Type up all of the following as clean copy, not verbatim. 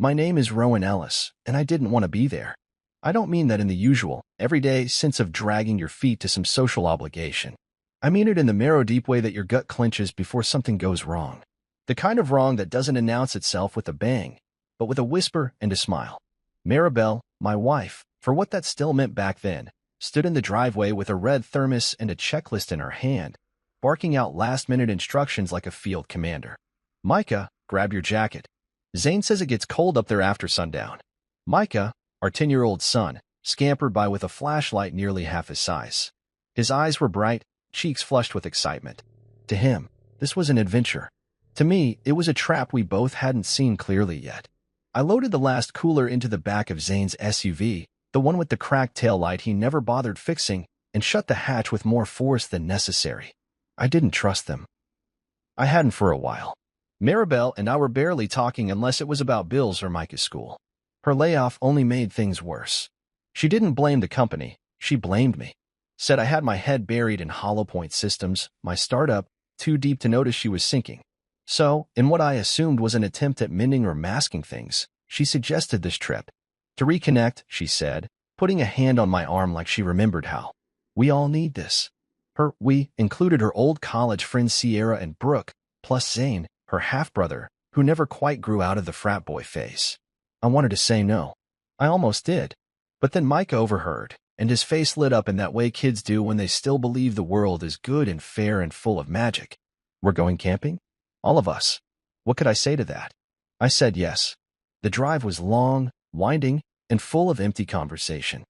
My name is Rowan Ellis, and I didn't want to be there. I don't mean that in the usual, everyday sense of dragging your feet to some social obligation. I mean it in the marrow-deep way that your gut clenches before something goes wrong. The kind of wrong that doesn't announce itself with a bang, but with a whisper and a smile. Maribel, my wife, for what that still meant back then, stood in the driveway with a red thermos and a checklist in her hand, barking out last-minute instructions like a field commander. Micah, grab your jacket. Zane says it gets cold up there after sundown. Micah, our 10-year-old son, scampered by with a flashlight nearly half his size. His eyes were bright, cheeks flushed with excitement. To him, this was an adventure. To me, it was a trap we both hadn't seen clearly yet. I loaded the last cooler into the back of Zane's SUV, the one with the cracked taillight he never bothered fixing, and shut the hatch with more force than necessary. I didn't trust them. I hadn't for a while. Maribel and I were barely talking unless it was about bills or Micah's school. Her layoff only made things worse. She didn't blame the company, she blamed me. Said I had my head buried in hollow point systems, my startup, too deep to notice she was sinking. So, in what I assumed was an attempt at mending or masking things, she suggested this trip. To reconnect, she said, putting a hand on my arm like she remembered how. We all need this. We included her old college friends Sierra and Brooke, plus Zane, her half-brother, who never quite grew out of the frat boy phase. I wanted to say no. I almost did. But then Mike overheard, and his face lit up in that way kids do when they still believe the world is good and fair and full of magic. We're going camping? All of us. What could I say to that? I said yes. The drive was long, winding, and full of empty conversation.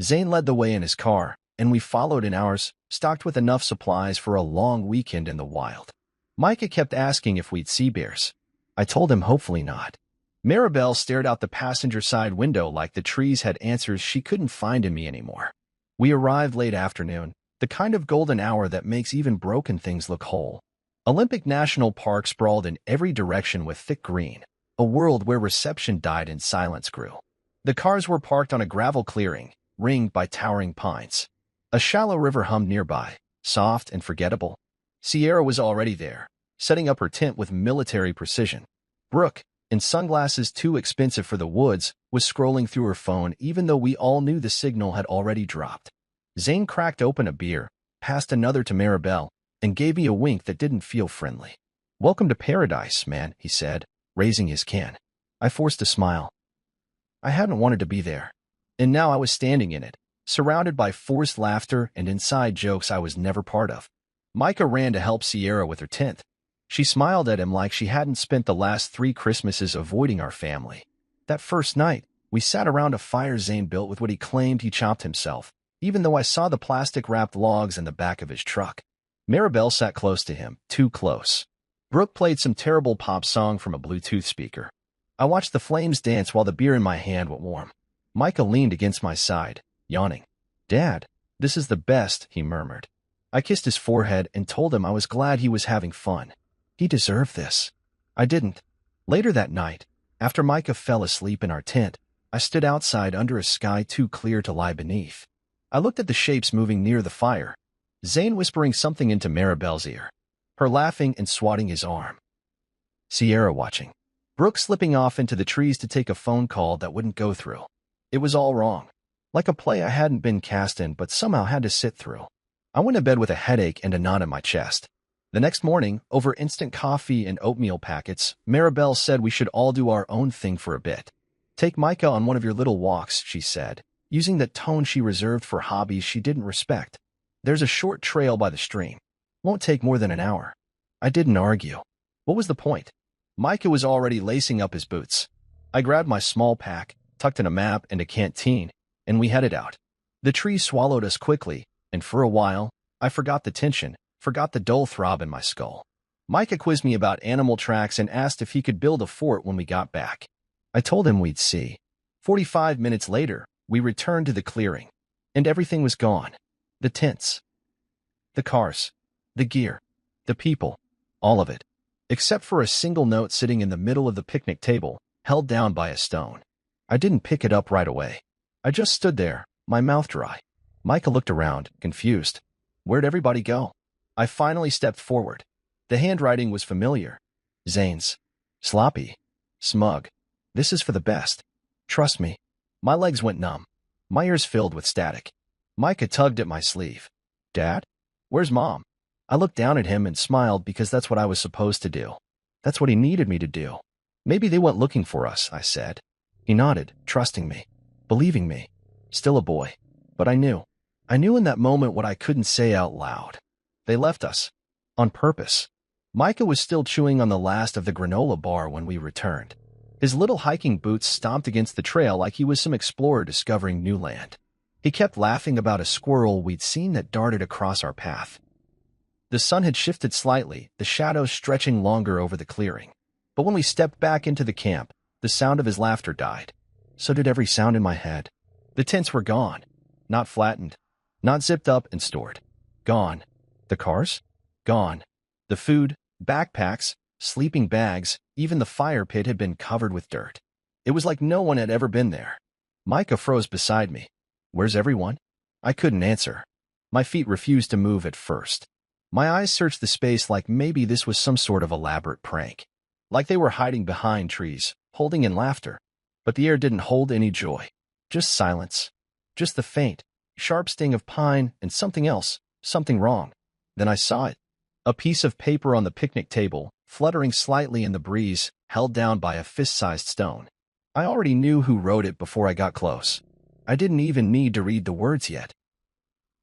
Zane led the way in his car, and we followed in ours, stocked with enough supplies for a long weekend in the wild. Micah kept asking if we'd see bears. I told him hopefully not. Maribel stared out the passenger side window like the trees had answers she couldn't find in me anymore. We arrived late afternoon, the kind of golden hour that makes even broken things look whole. Olympic National Park sprawled in every direction with thick green, a world where reception died and silence grew. The cars were parked on a gravel clearing, ringed by towering pines. A shallow river hummed nearby, soft and forgettable. Sierra was already there, setting up her tent with military precision. Brooke, in sunglasses too expensive for the woods, was scrolling through her phone even though we all knew the signal had already dropped. Zane cracked open a beer, passed another to Maribel, and gave me a wink that didn't feel friendly. Welcome to paradise, man, he said, raising his can. I forced a smile. I hadn't wanted to be there. And now I was standing in it, surrounded by forced laughter and inside jokes I was never part of. Micah ran to help Sierra with her tent. She smiled at him like she hadn't spent the last 3 Christmases avoiding our family. That first night, we sat around a fire Zane built with what he claimed he chopped himself, even though I saw the plastic-wrapped logs in the back of his truck. Maribel sat close to him, too close. Brooke played some terrible pop song from a Bluetooth speaker. I watched the flames dance while the beer in my hand went warm. Micah leaned against my side, yawning. Dad, this is the best, he murmured. I kissed his forehead and told him I was glad he was having fun. He deserved this. I didn't. Later that night, after Micah fell asleep in our tent, I stood outside under a sky too clear to lie beneath. I looked at the shapes moving near the fire, Zane whispering something into Maribel's ear, her laughing and swatting his arm. Sierra watching. Brooke slipping off into the trees to take a phone call that wouldn't go through. It was all wrong. Like a play I hadn't been cast in but somehow had to sit through. I went to bed with a headache and a knot in my chest. The next morning, over instant coffee and oatmeal packets, Maribel said we should all do our own thing for a bit. Take Micah on one of your little walks, she said, using that tone she reserved for hobbies she didn't respect. There's a short trail by the stream. Won't take more than an hour. I didn't argue. What was the point? Micah was already lacing up his boots. I grabbed my small pack, tucked in a map and a canteen, and we headed out. The trees swallowed us quickly, and for a while, I forgot the tension, forgot the dull throb in my skull. Micah quizzed me about animal tracks and asked if he could build a fort when we got back. I told him we'd see. 45 minutes later, we returned to the clearing, and everything was gone. The tents, the cars, the gear, the people, all of it, except for a single note sitting in the middle of the picnic table, held down by a stone. I didn't pick it up right away. I just stood there, my mouth dry. Micah looked around, confused. Where'd everybody go? I finally stepped forward. The handwriting was familiar. Zane's. Sloppy. Smug. This is for the best. Trust me. My legs went numb. My ears filled with static. Micah tugged at my sleeve. Dad? Where's Mom? I looked down at him and smiled because that's what I was supposed to do. That's what he needed me to do. Maybe they went looking for us, I said. He nodded, trusting me, believing me. Still a boy. But I knew. I knew in that moment what I couldn't say out loud. They left us. On purpose. Micah was still chewing on the last of the granola bar when we returned. His little hiking boots stomped against the trail like he was some explorer discovering new land. He kept laughing about a squirrel we'd seen that darted across our path. The sun had shifted slightly, the shadows stretching longer over the clearing. But when we stepped back into the camp, the sound of his laughter died. So did every sound in my head. The tents were gone. Not flattened. Not zipped up and stored. Gone. The cars? Gone. The food, backpacks, sleeping bags, even the fire pit had been covered with dirt. It was like no one had ever been there. Micah froze beside me. Where's everyone? I couldn't answer. My feet refused to move at first. My eyes searched the space like maybe this was some sort of elaborate prank. Like they were hiding behind trees, holding in laughter. But the air didn't hold any joy. Just silence. Just the faint, sharp sting of pine and something else, something wrong. Then I saw it. A piece of paper on the picnic table, fluttering slightly in the breeze, held down by a fist-sized stone. I already knew who wrote it before I got close. I didn't even need to read the words yet.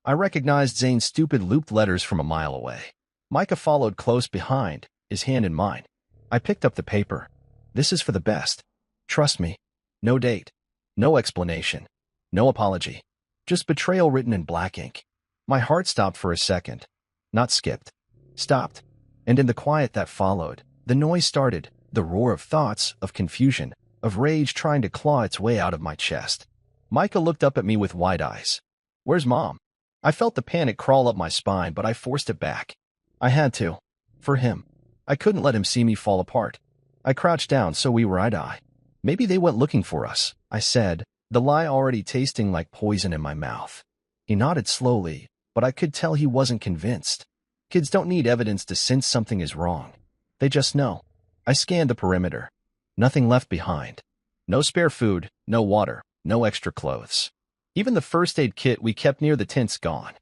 I recognized Zane's stupid looped letters from a mile away. Micah followed close behind, his hand in mine. I picked up the paper. This is for the best. Trust me. No date. No explanation. No apology. Just betrayal written in black ink. My heart stopped for a second. Not skipped. Stopped. And in the quiet that followed, the noise started, the roar of thoughts, of confusion, of rage trying to claw its way out of my chest. Micah looked up at me with wide eyes. Where's Mom? I felt the panic crawl up my spine, but I forced it back. I had to. For him. I couldn't let him see me fall apart. I crouched down so we were eye to eye. Maybe they went looking for us, I said, the lie already tasting like poison in my mouth. He nodded slowly, but I could tell he wasn't convinced. Kids don't need evidence to sense something is wrong. They just know. I scanned the perimeter. Nothing left behind. No spare food, no water, no extra clothes. Even the first aid kit we kept near the tents gone.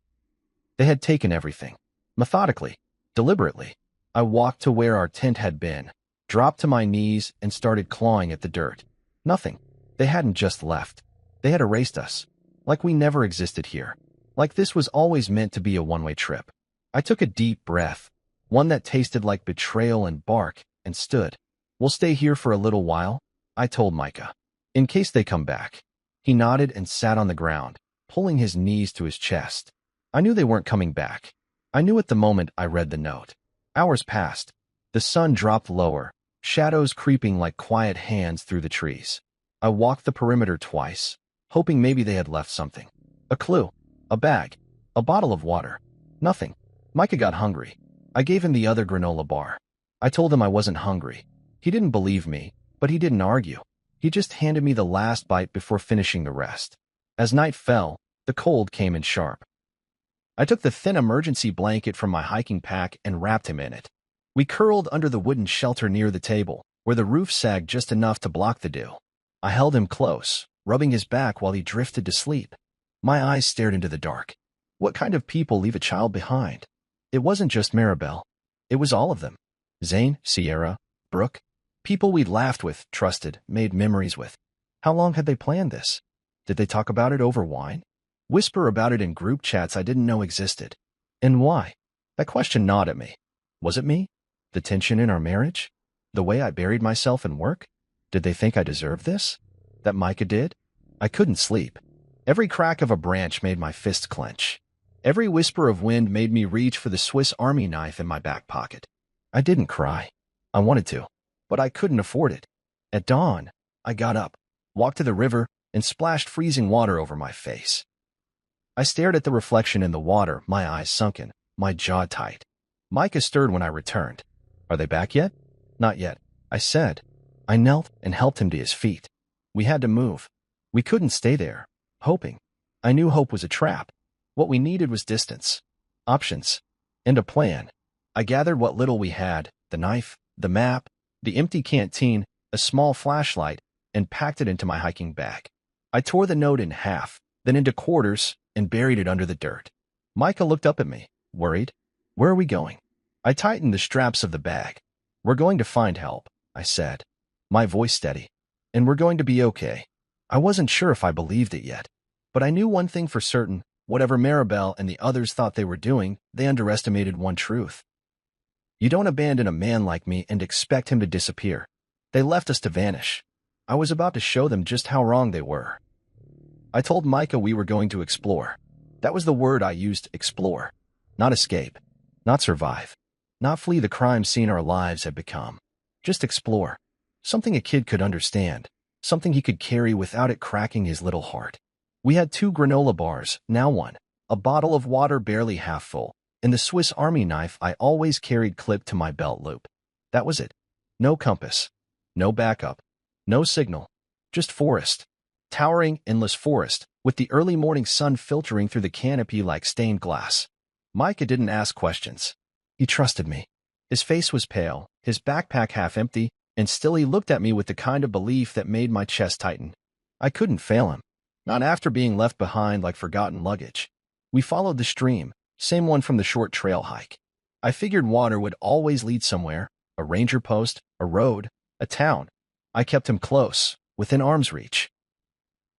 They had taken everything. Methodically, deliberately. I walked to where our tent had been, dropped to my knees, and started clawing at the dirt. Nothing. They hadn't just left. They had erased us. Like we never existed here. Like this was always meant to be a one-way trip. I took a deep breath, one that tasted like betrayal and bark, and stood. We'll stay here for a little while, I told Micah. In case they come back. He nodded and sat on the ground, pulling his knees to his chest. I knew they weren't coming back. I knew at the moment I read the note. Hours passed. The sun dropped lower, shadows creeping like quiet hands through the trees. I walked the perimeter twice, hoping maybe they had left something. A clue. A bag. A bottle of water. Nothing. Micah got hungry. I gave him the other granola bar. I told him I wasn't hungry. He didn't believe me, but he didn't argue. He just handed me the last bite before finishing the rest. As night fell, the cold came in sharp. I took the thin emergency blanket from my hiking pack and wrapped him in it. We curled under the wooden shelter near the table, where the roof sagged just enough to block the dew. I held him close, rubbing his back while he drifted to sleep. My eyes stared into the dark. What kind of people leave a child behind? It wasn't just Maribel. It was all of them. Zane, Sierra, Brooke. People we'd laughed with, trusted, made memories with. How long had they planned this? Did they talk about it over wine? Whisper about it in group chats I didn't know existed. And why? That question gnawed at me. Was it me? The tension in our marriage? The way I buried myself in work? Did they think I deserved this? That Micah did? I couldn't sleep. Every crack of a branch made my fist clench. Every whisper of wind made me reach for the Swiss Army knife in my back pocket. I didn't cry. I wanted to, but I couldn't afford it. At dawn, I got up, walked to the river, and splashed freezing water over my face. I stared at the reflection in the water, my eyes sunken, my jaw tight. Micah stirred when I returned. Are they back yet? Not yet, I said. I knelt and helped him to his feet. We had to move. We couldn't stay there, hoping. I knew hope was a trap. What we needed was distance, options, and a plan. I gathered what little we had, the knife, the map, the empty canteen, a small flashlight, and packed it into my hiking bag. I tore the note in half, then into quarters, and buried it under the dirt. Micah looked up at me, worried. "Where are we going?" I tightened the straps of the bag. "We're going to find help," I said, my voice steady. "And we're going to be okay." I wasn't sure if I believed it yet, but I knew one thing for certain. Whatever Maribel and the others thought they were doing, they underestimated one truth. You don't abandon a man like me and expect him to disappear. They left us to vanish. I was about to show them just how wrong they were. I told Micah we were going to explore. That was the word I used, explore. Not escape. Not survive. Not flee the crime scene our lives had become. Just explore. Something a kid could understand. Something he could carry without it cracking his little heart. We had 2 granola bars, now 1, a bottle of water barely half full, and the Swiss Army knife I always carried clipped to my belt loop. That was it. No compass. No backup. No signal. Just forest. Towering, endless forest, with the early morning sun filtering through the canopy like stained glass. Micah didn't ask questions. He trusted me. His face was pale, his backpack half empty, and still he looked at me with the kind of belief that made my chest tighten. I couldn't fail him. Not after being left behind like forgotten luggage. We followed the stream, same one from the short trail hike. I figured water would always lead somewhere, a ranger post, a road, a town. I kept him close, within arm's reach.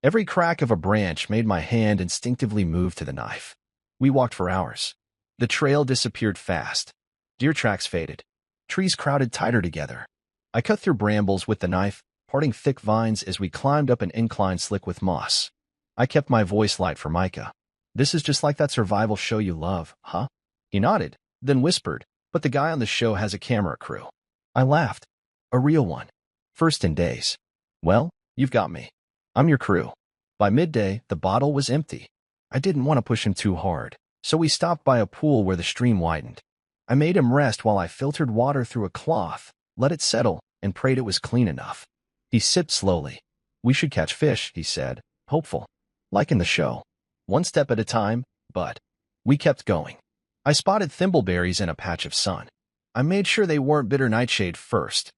Every crack of a branch made my hand instinctively move to the knife. We walked for hours. The trail disappeared fast. Deer tracks faded. Trees crowded tighter together. I cut through brambles with the knife, parting thick vines as we climbed up an incline slick with moss. I kept my voice light for Micah. "This is just like that survival show you love, huh?" He nodded, then whispered, "But the guy on the show has a camera crew." I laughed. "A real one. First in days." "Well, you've got me. I'm your crew." By midday, the bottle was empty. I didn't want to push him too hard, so we stopped by a pool where the stream widened. I made him rest while I filtered water through a cloth, let it settle, and prayed it was clean enough. He sipped slowly. "We should catch fish," he said, hopeful. Like in the show. One step at a time, but we kept going. I spotted thimbleberries in a patch of sun. I made sure they weren't bitter nightshade first.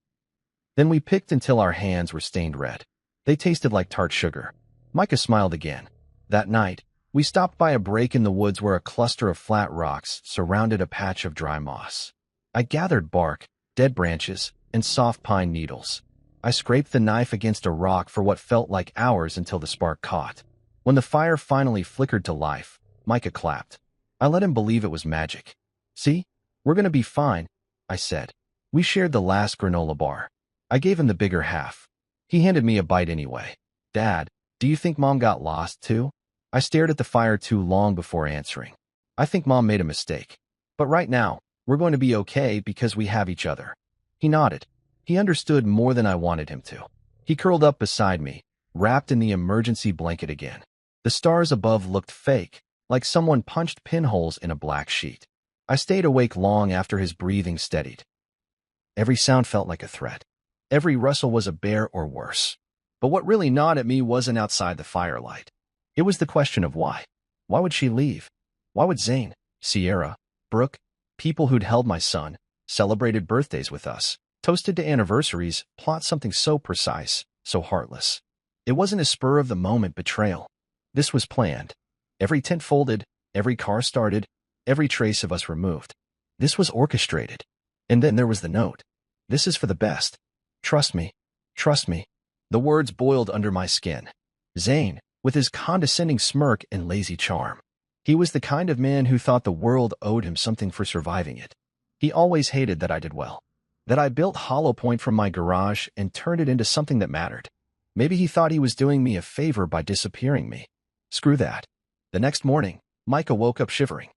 Then we picked until our hands were stained red. They tasted like tart sugar. Micah smiled again. That night, we stopped by a break in the woods where a cluster of flat rocks surrounded a patch of dry moss. I gathered bark, dead branches, and soft pine needles. I scraped the knife against a rock for what felt like hours until the spark caught. When the fire finally flickered to life, Micah clapped. I let him believe it was magic. "See? We're gonna be fine," I said. We shared the last granola bar. I gave him the bigger half. He handed me a bite anyway. "Dad, do you think Mom got lost too?" I stared at the fire too long before answering. "I think Mom made a mistake. But right now, we're going to be okay because we have each other." He nodded. He understood more than I wanted him to. He curled up beside me, wrapped in the emergency blanket again. The stars above looked fake, like someone punched pinholes in a black sheet. I stayed awake long after his breathing steadied. Every sound felt like a threat. Every rustle was a bear or worse. But what really gnawed at me wasn't outside the firelight. It was the question of why. Why would she leave? Why would Zane, Sierra, Brooke, people who'd held my son, celebrated birthdays with us, toasted to anniversaries, plot something so precise, so heartless? It wasn't a spur-of-the-moment betrayal. This was planned. Every tent folded, every car started, every trace of us removed. This was orchestrated. And then there was the note. "This is for the best. Trust me. Trust me." The words boiled under my skin. Zane, with his condescending smirk and lazy charm. He was the kind of man who thought the world owed him something for surviving it. He always hated that I did well. That I built Hollow Point from my garage and turned it into something that mattered. Maybe he thought he was doing me a favor by disappearing me. Screw that. The next morning, Micah woke up shivering.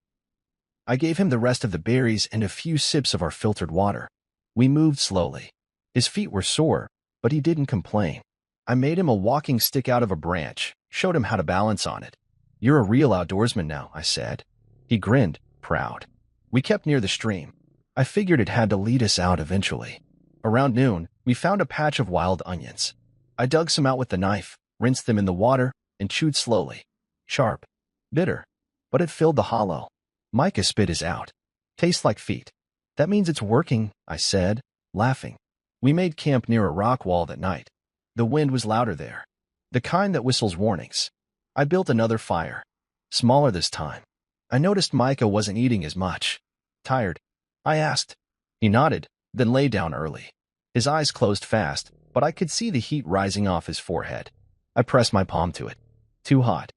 I gave him the rest of the berries and a few sips of our filtered water. We moved slowly. His feet were sore, but he didn't complain. I made him a walking stick out of a branch, showed him how to balance on it. "You're a real outdoorsman now," I said. He grinned, proud. We kept near the stream. I figured it had to lead us out eventually. Around noon, we found a patch of wild onions. I dug some out with the knife, rinsed them in the water, and chewed slowly. Sharp. Bitter. But it filled the hollow. Micah spit his out. "Tastes like feet." "That means it's working," I said, laughing. We made camp near a rock wall that night. The wind was louder there, the kind that whistles warnings. I built another fire, smaller this time. I noticed Micah wasn't eating as much. Tired? I asked. He nodded, then lay down early. His eyes closed fast, but I could see the heat rising off his forehead. I pressed my palm to it. Too hot.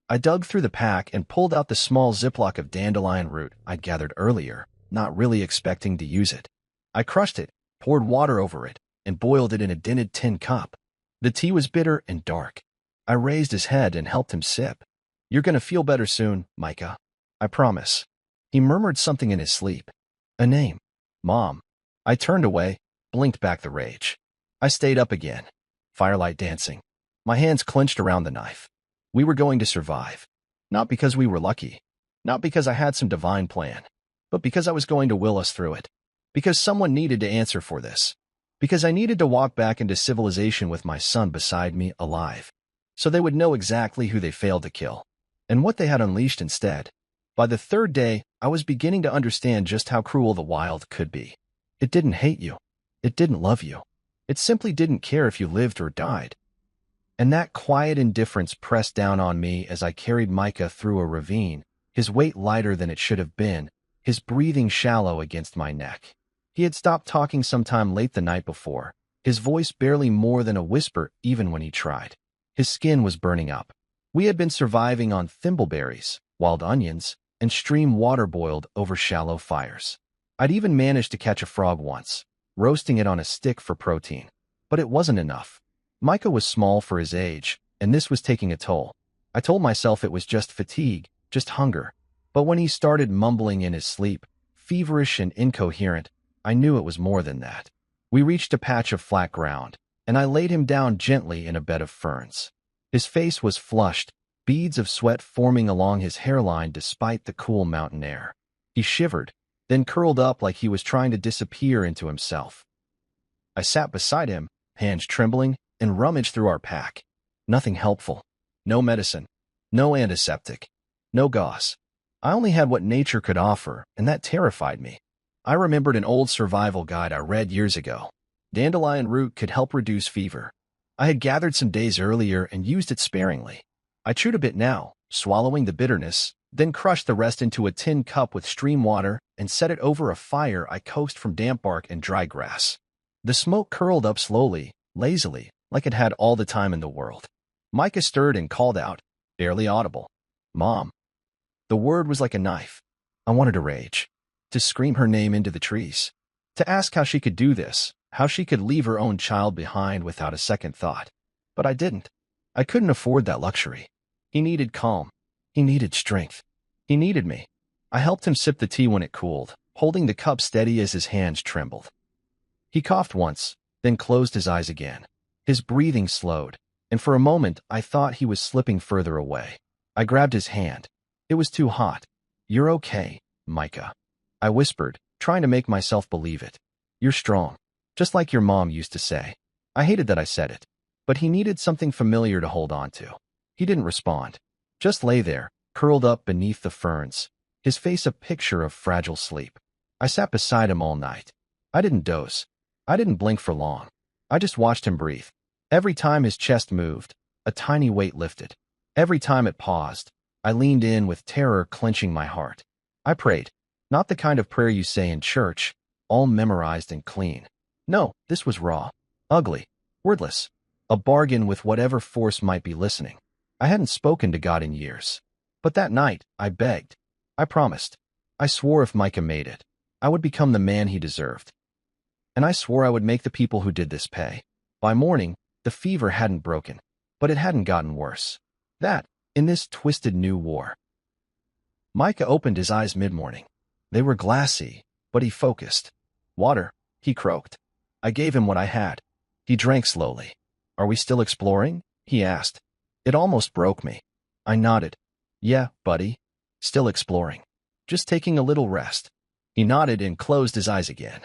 I dug through the pack and pulled out the small Ziploc of dandelion root I'd gathered earlier, not really expecting to use it. I crushed it, poured water over it, and boiled it in a dinted tin cup. The tea was bitter and dark. I raised his head and helped him sip. You're gonna feel better soon, Micah. I promise. He murmured something in his sleep. A name. Mom. I turned away, blinked back the rage. I stayed up again. Firelight dancing. My hands clenched around the knife. We were going to survive. Not because we were lucky. Not because I had some divine plan. But because I was going to will us through it. Because someone needed to answer for this. Because I needed to walk back into civilization with my son beside me, alive. So they would know exactly who they failed to kill. And what they had unleashed instead. By the third day, I was beginning to understand just how cruel the wild could be. It didn't hate you. It didn't love you. It simply didn't care if you lived or died. And that quiet indifference pressed down on me as I carried Micah through a ravine, his weight lighter than it should have been, his breathing shallow against my neck. He had stopped talking sometime late the night before, his voice barely more than a whisper even when he tried. His skin was burning up. We had been surviving on thimbleberries, wild onions, and stream water boiled over shallow fires. I'd even managed to catch a frog once, roasting it on a stick for protein. But it wasn't enough. Micah was small for his age, and this was taking a toll. I told myself it was just fatigue, just hunger. But when he started mumbling in his sleep, feverish and incoherent, I knew it was more than that. We reached a patch of flat ground, and I laid him down gently in a bed of ferns. His face was flushed, beads of sweat forming along his hairline despite the cool mountain air. He shivered, then curled up like he was trying to disappear into himself. I sat beside him, hands trembling, and rummaged through our pack. Nothing helpful. No medicine. No antiseptic. No gauze. I only had what nature could offer, and that terrified me. I remembered an old survival guide I read years ago. Dandelion root could help reduce fever. I had gathered some days earlier and used it sparingly. I chewed a bit now, swallowing the bitterness, then crushed the rest into a tin cup with stream water and set it over a fire I coaxed from damp bark and dry grass. The smoke curled up slowly, lazily, like it had all the time in the world. Micah stirred and called out, barely audible, "Mom." The word was like a knife. I wanted to rage, to scream her name into the trees, to ask how she could do this, how she could leave her own child behind without a second thought. But I didn't. I couldn't afford that luxury. He needed calm. He needed strength. He needed me. I helped him sip the tea when it cooled, holding the cup steady as his hands trembled. He coughed once, then closed his eyes again. His breathing slowed, and for a moment I thought he was slipping further away. I grabbed his hand. It was too hot. "You're okay, Micah," I whispered, trying to make myself believe it. "You're strong, just like your mom used to say." I hated that I said it, but he needed something familiar to hold on to. He didn't respond, just lay there, curled up beneath the ferns, his face a picture of fragile sleep. I sat beside him all night. I didn't doze. I didn't blink for long. I just watched him breathe. Every time his chest moved, a tiny weight lifted. Every time it paused, I leaned in with terror clenching my heart. I prayed, not the kind of prayer you say in church, all memorized and clean. No, this was raw, ugly, wordless, a bargain with whatever force might be listening. I hadn't spoken to God in years. But that night, I begged. I promised. I swore if Micah made it, I would become the man he deserved. And I swore I would make the people who did this pay. By morning, the fever hadn't broken, but it hadn't gotten worse. That, in this twisted new war. Micah opened his eyes mid-morning. They were glassy, but he focused. "Water," he croaked. I gave him what I had. He drank slowly. "Are we still exploring?" he asked. It almost broke me. I nodded. "Yeah, buddy. Still exploring. Just taking a little rest." He nodded and closed his eyes again.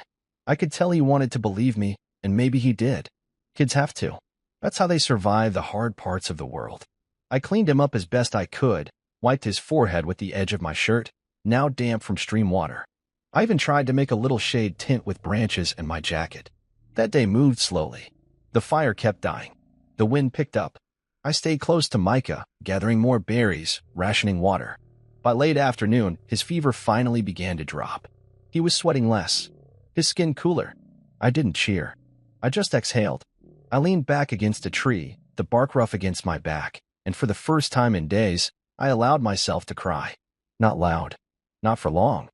I could tell he wanted to believe me, and maybe he did. Kids have to. That's how they survive the hard parts of the world. I cleaned him up as best I could, wiped his forehead with the edge of my shirt, now damp from stream water. I even tried to make a little shade tint with branches and my jacket. That day moved slowly. The fire kept dying. The wind picked up. I stayed close to Micah, gathering more berries, rationing water. By late afternoon, his fever finally began to drop. He was sweating less, his skin cooler. I didn't cheer. I just exhaled. I leaned back against a tree, the bark rough against my back, and for the first time in days, I allowed myself to cry. Not loud. Not for long.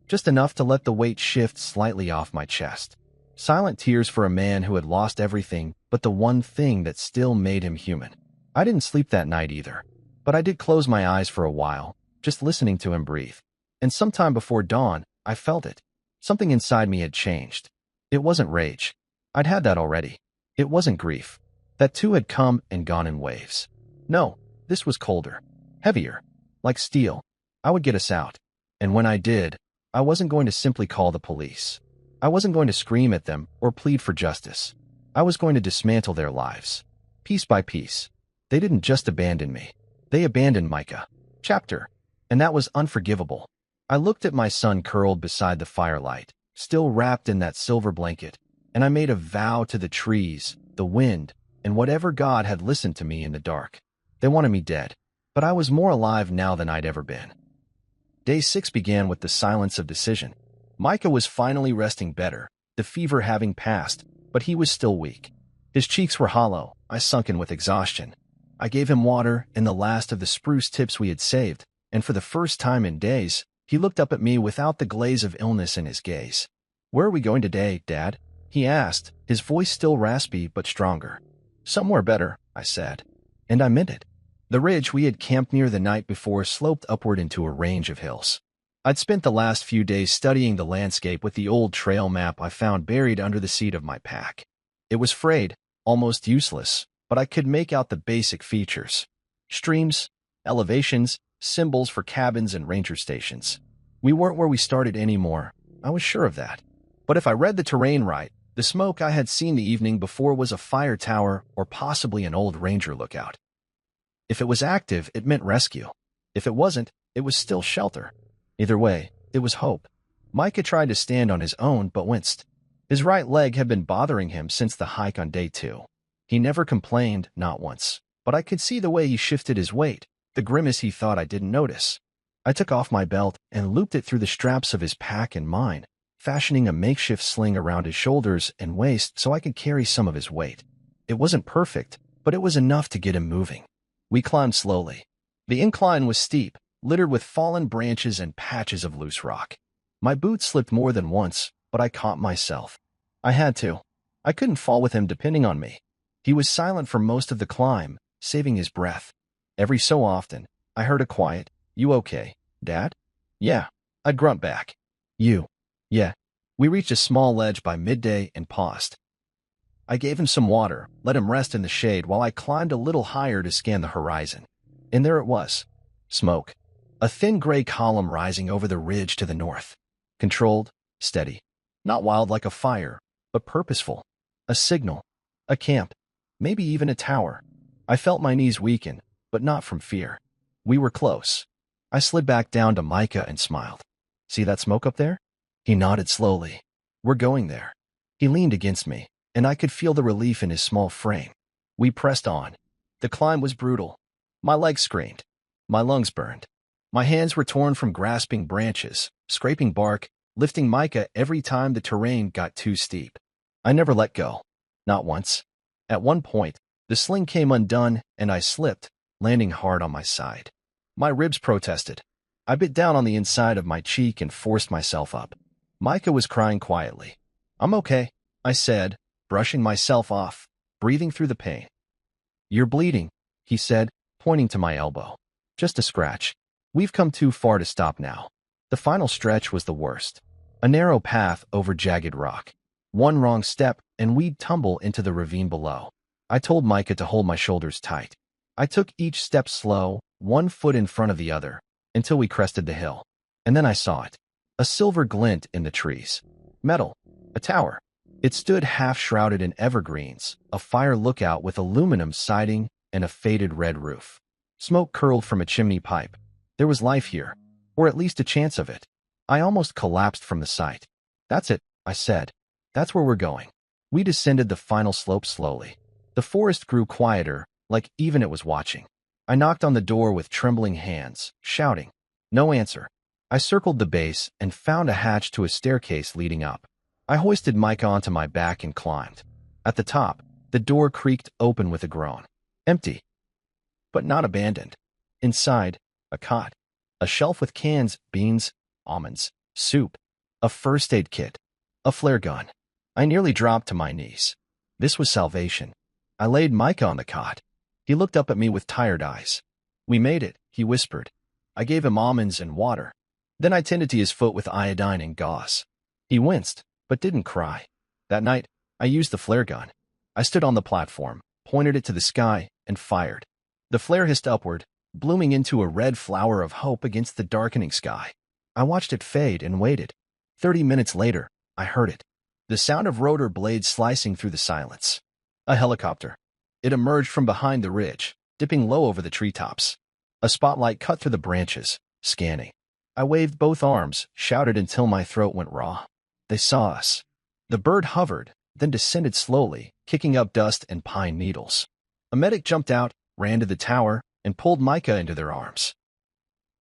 Just enough to let the weight shift slightly off my chest. Silent tears for a man who had lost everything but the one thing that still made him human. I didn't sleep that night either, but I did close my eyes for a while, just listening to him breathe. And sometime before dawn, I felt it. Something inside me had changed. It wasn't rage. I'd had that already. It wasn't grief. That too had come and gone in waves. No, this was colder, heavier, like steel. I would get us out. And when I did, I wasn't going to simply call the police. I wasn't going to scream at them or plead for justice. I was going to dismantle their lives. Piece by piece. They didn't just abandon me. They abandoned Micah. Chapter. And that was unforgivable. I looked at my son curled beside the firelight, still wrapped in that silver blanket, and I made a vow to the trees, the wind, and whatever God had listened to me in the dark. They wanted me dead, but I was more alive now than I'd ever been. Day 6 began with the silence of decision. Micah was finally resting better, the fever having passed, but he was still weak. His cheeks were hollow, sunken with exhaustion. I gave him water and the last of the spruce tips we had saved, and for the first time in days, he looked up at me without the glaze of illness in his gaze. "Where are we going today, Dad?" he asked, his voice still raspy but stronger. "Somewhere better," I said. And I meant it. The ridge we had camped near the night before sloped upward into a range of hills. I'd spent the last few days studying the landscape with the old trail map I found buried under the seat of my pack. It was frayed, almost useless, but I could make out the basic features. Streams, elevations, symbols for cabins and ranger stations. We weren't where we started anymore. I was sure of that. But if I read the terrain right, the smoke I had seen the evening before was a fire tower or possibly an old ranger lookout. If it was active, it meant rescue. If it wasn't, it was still shelter. Either way, it was hope. Micah tried to stand on his own but winced. His right leg had been bothering him since the hike on day 2. He never complained, not once, but I could see the way he shifted his weight, the grimace he thought I didn't notice. I took off my belt and looped it through the straps of his pack and mine, fashioning a makeshift sling around his shoulders and waist so I could carry some of his weight. It wasn't perfect, but it was enough to get him moving. We climbed slowly. The incline was steep, littered with fallen branches and patches of loose rock. My boots slipped more than once, but I caught myself. I had to. I couldn't fall with him depending on me. He was silent for most of the climb, saving his breath. Every so often, I heard a quiet, "You okay, Dad?" "Yeah," I'd grunt back. "You?" "Yeah." We reached a small ledge by midday and paused. I gave him some water, let him rest in the shade while I climbed a little higher to scan the horizon. And there it was. Smoke. A thin gray column rising over the ridge to the north. Controlled, steady. Not wild like a fire, but purposeful. A signal. A camp. Maybe even a tower. I felt my knees weaken, but not from fear. We were close. I slid back down to Micah and smiled. "See that smoke up there?" He nodded slowly. "We're going there." He leaned against me, and I could feel the relief in his small frame. We pressed on. The climb was brutal. My legs screamed. My lungs burned. My hands were torn from grasping branches, scraping bark, lifting Micah every time the terrain got too steep. I never let go. Not once. At one point, the sling came undone and I slipped, landing hard on my side. My ribs protested. I bit down on the inside of my cheek and forced myself up. Micah was crying quietly. "I'm okay," I said, brushing myself off, breathing through the pain. "You're bleeding," he said, pointing to my elbow. "Just a scratch. We've come too far to stop now." The final stretch was the worst. A narrow path over jagged rock. One wrong step, and we'd tumble into the ravine below. I told Micah to hold my shoulders tight. I took each step slow, one foot in front of the other, until we crested the hill. And then I saw it. A silver glint in the trees. Metal. A tower. It stood half-shrouded in evergreens, a fire lookout with aluminum siding and a faded red roof. Smoke curled from a chimney pipe. There was life here, or at least a chance of it. I almost collapsed from the sight. "That's it," I said. "That's where we're going." We descended the final slope slowly. The forest grew quieter, like even it was watching. I knocked on the door with trembling hands, shouting. No answer. I circled the base and found a hatch to a staircase leading up. I hoisted Micah onto my back and climbed. At the top, the door creaked open with a groan. Empty, but not abandoned. Inside, a cot, a shelf with cans, beans, almonds, soup, a first aid kit, a flare gun. I nearly dropped to my knees. This was salvation. I laid Micah on the cot. He looked up at me with tired eyes. We made it, he whispered. I gave him almonds and water. Then I tended to his foot with iodine and gauze. He winced, but didn't cry. That night, I used the flare gun. I stood on the platform, pointed it to the sky, and fired. The flare hissed upward, blooming into a red flower of hope against the darkening sky. I watched it fade and waited. 30 minutes later, I heard it. The sound of rotor blades slicing through the silence. A helicopter. It emerged from behind the ridge, dipping low over the treetops. A spotlight cut through the branches, scanning. I waved both arms, shouted until my throat went raw. They saw us. The bird hovered, then descended slowly, kicking up dust and pine needles. A medic jumped out, ran to the tower, and pulled Micah into their arms.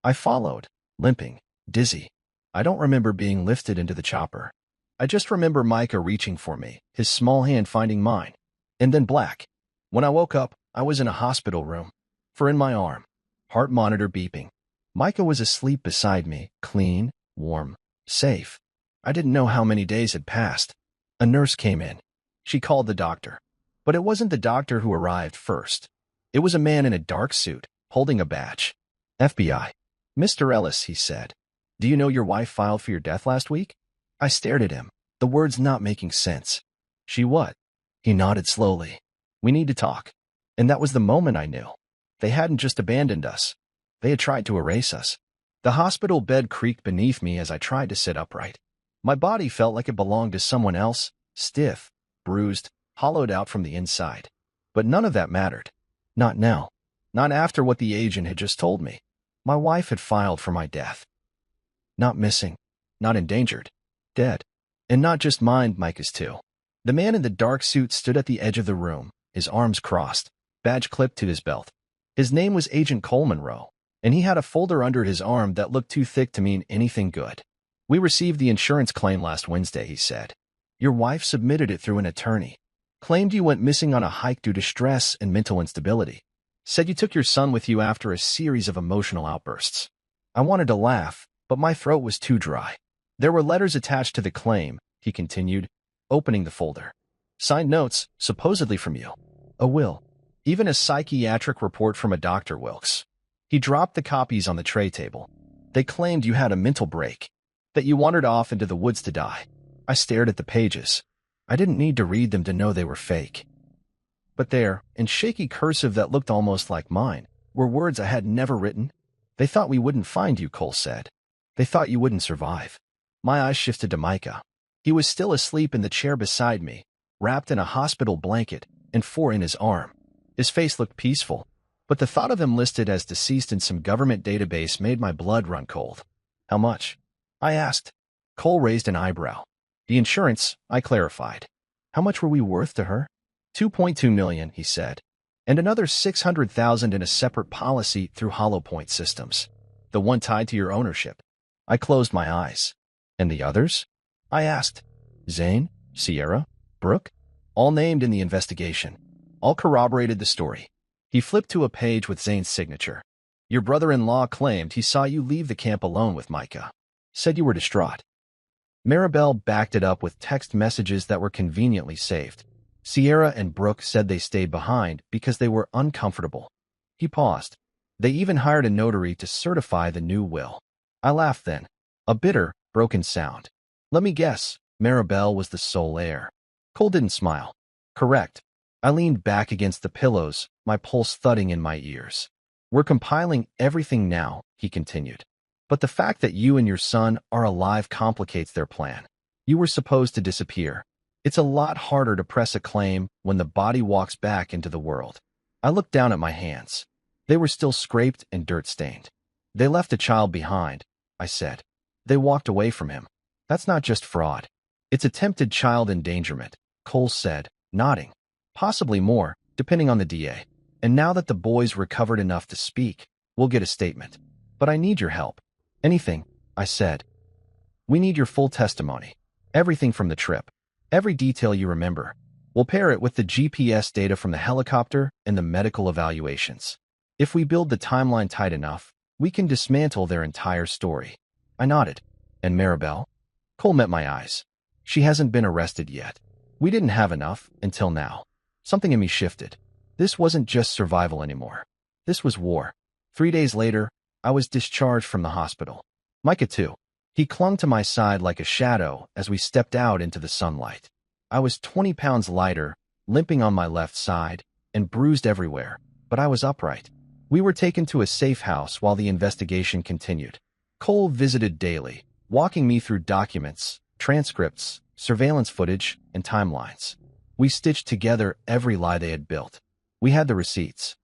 I followed, limping, dizzy. I don't remember being lifted into the chopper. I just remember Micah reaching for me, his small hand finding mine. And then black. When I woke up, I was in a hospital room. For in my arm, heart monitor beeping. Micah was asleep beside me, clean, warm, safe. I didn't know how many days had passed. A nurse came in. She called the doctor. But it wasn't the doctor who arrived first. It was a man in a dark suit, holding a badge. FBI. Mr. Ellis, he said. Do you know your wife filed for your death last week? I stared at him, the words not making sense. She what? He nodded slowly. We need to talk. And that was the moment I knew. They hadn't just abandoned us. They had tried to erase us. The hospital bed creaked beneath me as I tried to sit upright. My body felt like it belonged to someone else, stiff, bruised, hollowed out from the inside. But none of that mattered. Not now. Not after what the agent had just told me. My wife had filed for my death. Not missing. Not endangered. Dead. And not just mine, Micah's too. The man in the dark suit stood at the edge of the room, his arms crossed, badge clipped to his belt. His name was Agent Coleman Rowe, and he had a folder under his arm that looked too thick to mean anything good. We received the insurance claim last Wednesday, he said. Your wife submitted it through an attorney. Claimed you went missing on a hike due to stress and mental instability. Said you took your son with you after a series of emotional outbursts. I wanted to laugh, but my throat was too dry. There were letters attached to the claim, he continued, opening the folder. Signed notes, supposedly from you. A will. Even a psychiatric report from a Dr. Wilkes. He dropped the copies on the tray table. They claimed you had a mental break, that you wandered off into the woods to die. I stared at the pages. I didn't need to read them to know they were fake. But there, in shaky cursive that looked almost like mine, were words I had never written. They thought we wouldn't find you, Cole said. They thought you wouldn't survive. My eyes shifted to Micah. He was still asleep in the chair beside me, wrapped in a hospital blanket and 4 in his arm. His face looked peaceful, but the thought of him listed as deceased in some government database made my blood run cold. How much? I asked. Cole raised an eyebrow. The insurance, I clarified. How much were we worth to her? $2.2 million, he said, and another $600,000 in a separate policy through Hollow Point Systems, the one tied to your ownership. I closed my eyes. And the others? I asked. Zane, Sierra, Brooke? All named in the investigation. All corroborated the story. He flipped to a page with Zane's signature. Your brother-in-law claimed he saw you leave the camp alone with Micah. Said you were distraught. Maribel backed it up with text messages that were conveniently saved. Sierra and Brooke said they stayed behind because they were uncomfortable. He paused. They even hired a notary to certify the new will. I laughed then. A bitter, broken sound. Let me guess, Maribel was the sole heir. Cole didn't smile. Correct. I leaned back against the pillows, my pulse thudding in my ears. We're compiling everything now, he continued. But the fact that you and your son are alive complicates their plan. You were supposed to disappear. It's a lot harder to press a claim when the body walks back into the world. I looked down at my hands. They were still scraped and dirt-stained. They left a child behind, I said. They walked away from him. That's not just fraud. It's attempted child endangerment, Cole said, nodding. Possibly more, depending on the DA. And now that the boys recovered enough to speak, we'll get a statement. But I need your help. Anything, I said. We need your full testimony. Everything from the trip. Every detail you remember. We'll pair it with the GPS data from the helicopter and the medical evaluations. If we build the timeline tight enough, we can dismantle their entire story. I nodded. And Maribel? Cole met my eyes. She hasn't been arrested yet. We didn't have enough until now. Something in me shifted. This wasn't just survival anymore. This was war. 3 days later, I was discharged from the hospital. Micah too. He clung to my side like a shadow as we stepped out into the sunlight. I was 20 pounds lighter, limping on my left side, and bruised everywhere, but I was upright. We were taken to a safe house while the investigation continued. Cole visited daily, walking me through documents, transcripts, surveillance footage, and timelines. We stitched together every lie they had built. We had the receipts.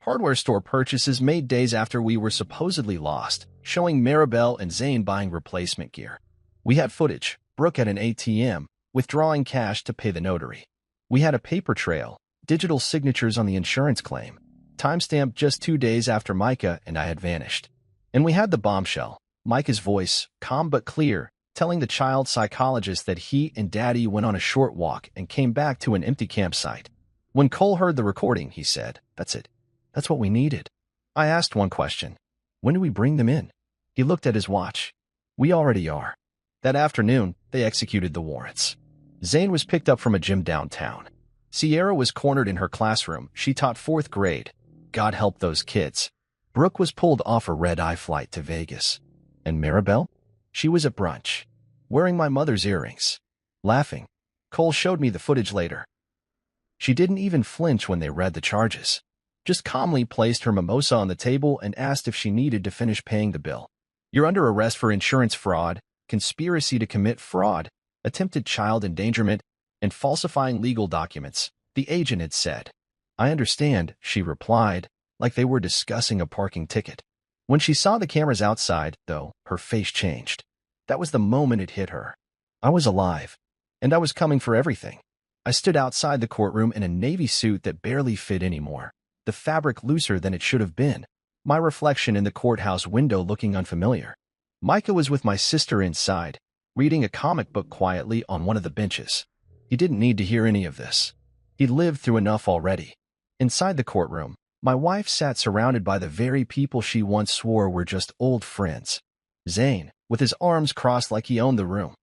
Hardware store purchases made days after we were supposedly lost, showing Maribel and Zane buying replacement gear. We had footage, Brooke at an ATM, withdrawing cash to pay the notary. We had a paper trail, digital signatures on the insurance claim, timestamped just 2 days after Micah and I had vanished. And we had the bombshell, Micah's voice, calm but clear, telling the child psychologist that he and Daddy went on a short walk and came back to an empty campsite. When Cole heard the recording, he said, "That's it. That's what we needed." I asked one question. "When do we bring them in?" He looked at his watch. "We already are." That afternoon, they executed the warrants. Zane was picked up from a gym downtown. Sierra was cornered in her classroom. She taught 4th grade. God help those kids. Brooke was pulled off a red-eye flight to Vegas. And Maribel? She was at brunch, wearing my mother's earrings. Laughing. Cole showed me the footage later. She didn't even flinch when they read the charges. Just calmly placed her mimosa on the table and asked if she needed to finish paying the bill. "You're under arrest for insurance fraud, conspiracy to commit fraud, attempted child endangerment, and falsifying legal documents," the agent had said. "I understand," she replied, like they were discussing a parking ticket. When she saw the cameras outside, though, her face changed. That was the moment it hit her. I was alive, and I was coming for everything. I stood outside the courtroom in a navy suit that barely fit anymore, the fabric looser than it should have been, my reflection in the courthouse window looking unfamiliar. Micah was with my sister inside, reading a comic book quietly on one of the benches. He didn't need to hear any of this. He'd lived through enough already. Inside the courtroom, my wife sat surrounded by the very people she once swore were just old friends. Zane, with his arms crossed like he owned the room.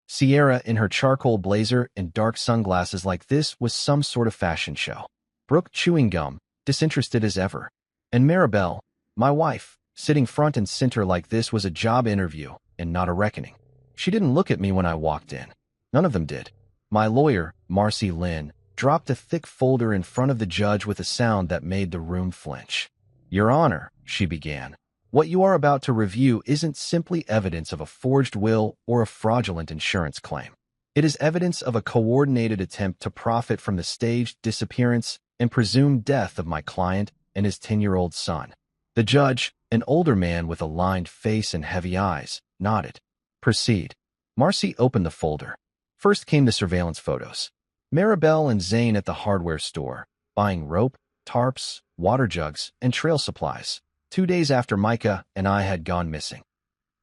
Sierra in her charcoal blazer and dark sunglasses like this was some sort of fashion show. Brooke chewing gum, disinterested as ever. And Maribel, my wife, sitting front and center like this was a job interview and not a reckoning. She didn't look at me when I walked in. None of them did. My lawyer, Marcy Lynn, dropped a thick folder in front of the judge with a sound that made the room flinch. "Your Honor," she began, "what you are about to review isn't simply evidence of a forged will or a fraudulent insurance claim. It is evidence of a coordinated attempt to profit from the staged disappearance and presumed death of my client and his 10-year-old son." The judge, an older man with a lined face and heavy eyes, nodded. "Proceed." Marcy opened the folder. First came the surveillance photos. Maribel and Zane at the hardware store, buying rope, tarps, water jugs, and trail supplies, 2 days after Micah and I had gone missing.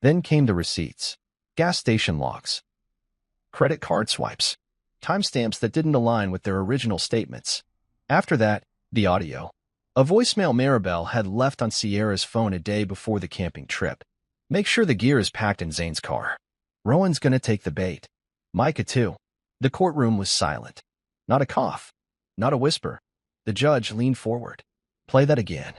Then came the receipts, gas station logs, credit card swipes, timestamps that didn't align with their original statements. After that, the audio. A voicemail Maribel had left on Sierra's phone a day before the camping trip. "Make sure the gear is packed in Zane's car. Rowan's gonna take the bait. Micah too." The courtroom was silent. Not a cough. Not a whisper. The judge leaned forward. "Play that again."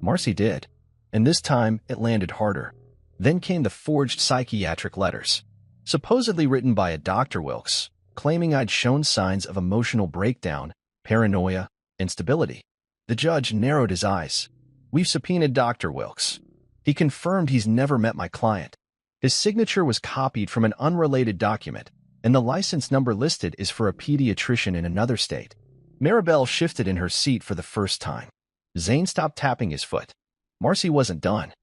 Marcy did. And this time, it landed harder. Then came the forged psychiatric letters, supposedly written by a Dr. Wilkes, claiming I'd shown signs of emotional breakdown, paranoia, instability. The judge narrowed his eyes. "We've subpoenaed Dr. Wilkes. He confirmed he's never met my client. His signature was copied from an unrelated document, and the license number listed is for a pediatrician in another state." Maribel shifted in her seat for the first time. Zane stopped tapping his foot. Marcy wasn't done.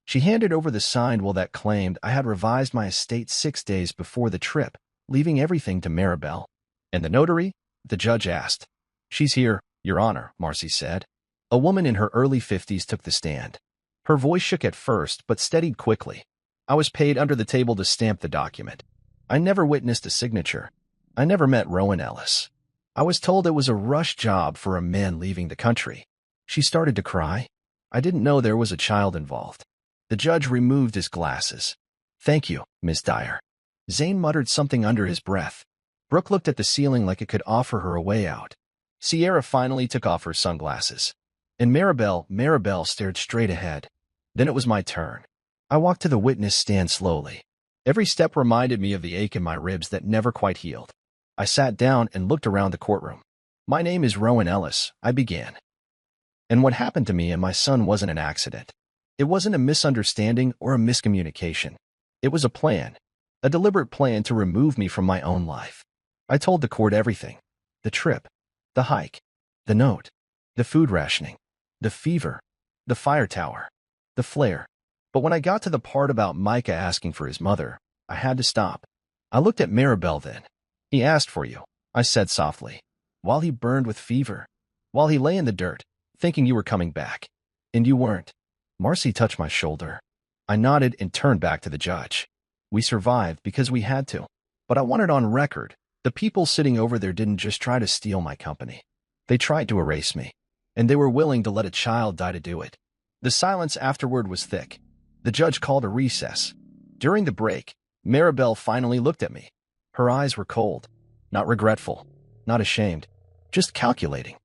She handed over the signed will that claimed I had revised my estate 6 days before the trip, leaving everything to Maribel. "And the notary?" the judge asked. "She's here, Your Honor," Marcy said. A woman in her early 50s took the stand. Her voice shook at first, but steadied quickly. "I was paid under the table to stamp the document. I never witnessed a signature. I never met Rowan Ellis. I was told it was a rush job for a man leaving the country." She started to cry. "I didn't know there was a child involved." The judge removed his glasses. "Thank you, Miss Dyer." Zane muttered something under his breath. Brooke looked at the ceiling like it could offer her a way out. Sierra finally took off her sunglasses. And Maribel stared straight ahead. Then it was my turn. I walked to the witness stand slowly. Every step reminded me of the ache in my ribs that never quite healed. I sat down and looked around the courtroom. "My name is Rowan Ellis," I began. "And what happened to me and my son wasn't an accident. It wasn't a misunderstanding or a miscommunication. It was a plan, a deliberate plan to remove me from my own life. I told the court everything. The trip, the hike, the note, the food rationing, the fever, the fire tower, the flare. But when I got to the part about Micah asking for his mother, I had to stop. I looked at Maribel then. "He asked for you," I said softly, "while he burned with fever, while he lay in the dirt, thinking you were coming back. And you weren't." Marcy touched my shoulder. I nodded and turned back to the judge. "We survived because we had to. But I want it on record. The people sitting over there didn't just try to steal my company. They tried to erase me. And they were willing to let a child die to do it." The silence afterward was thick. The judge called a recess. During the break, Maribel finally looked at me. Her eyes were cold. Not regretful. Not ashamed. Just calculating.